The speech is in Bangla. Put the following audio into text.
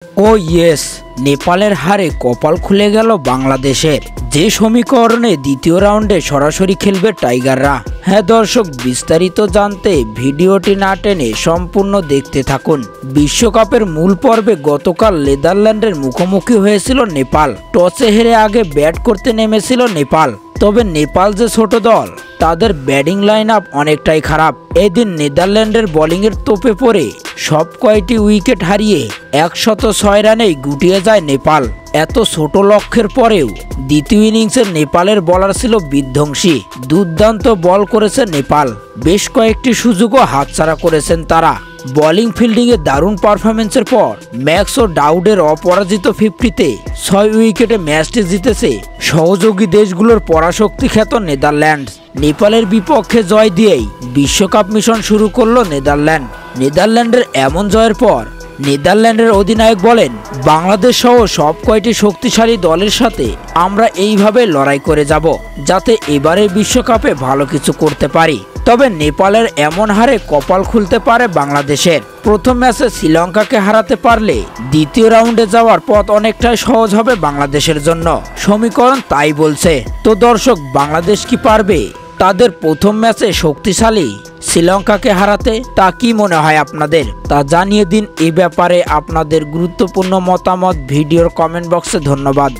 ও ইয়েস, নেপালের হারে কপাল খুলে গেল বাংলাদেশের। যে সমীকরণে দ্বিতীয় রাউন্ডে সরাসরি খেলবে টাইগাররা। হ্যাঁ দর্শক, বিস্তারিত জানতে ভিডিওটি না টেনে সম্পূর্ণ দেখতে থাকুন। বিশ্বকাপের মূল পর্বে গতকাল নেদারল্যান্ডের মুখোমুখি হয়েছিল নেপাল। টসে হেরে আগে ব্যাট করতে নেমেছিল নেপাল। তবে নেপাল যে ছোট দল, তাদের ব্যাটিং লাইন আপ অনেকটাই খারাপ। এদিন নেদারল্যান্ডের বোলিংয়ের তোপে পড়ে সব কয়টি উইকেট হারিয়ে 106 রানেই গুটিয়ে যায় নেপাল। এত ছোট লক্ষ্যের পরেও দ্বিতীয় ইনিংসের নেপালের বোলার ছিল বিধ্বংসী। দুর্দান্ত বল করেছে নেপাল, বেশ কয়েকটি সুযোগও হাতছাড়া করেছেন তারা। বোলিং ফিল্ডিংয়ে দারুণ পারফরমেন্সের পর ম্যাক্স ও ডাউডের অপরাজিত 50-তে 6 উইকেটে ম্যাচটি জিতেছে সহযোগী দেশগুলোর পরাশক্তি খ্যাত নেদারল্যান্ড। নেপালের বিপক্ষে জয় দিয়েই বিশ্বকাপ মিশন শুরু করলো নেদারল্যান্ড। নেদারল্যান্ডের এমন জয়ের পর নেদারল্যান্ডের অধিনায়ক বলেন, বাংলাদেশ সহ সব কয়টি শক্তিশালী দলের সাথে আমরা এইভাবে লড়াই করে যাব, যাতে এবারের বিশ্বকাপে ভালো কিছু করতে পারি। তবে নেপালের এমন হারে কপাল খুলতে পারে বাংলাদেশের। প্রথম ম্যাচে শ্রীলঙ্কাকে হারাতে পারলে দ্বিতীয় রাউন্ডে যাওয়ার পথ অনেকটাই সহজ হবে বাংলাদেশের জন্য। সমীকরণ তাই বলছে। তো দর্শক, বাংলাদেশ কি পারবে তাদের প্রথম ম্যাচে শক্তিশালী শ্রীলঙ্কাকে হারাতে? তা কি মনে হয় আপনাদের? তা জানিয়ে দিন। এই ব্যাপারে আপনাদের গুরুত্বপূর্ণ মতামত ভিডিওর কমেন্ট বক্সে। ধন্যবাদ।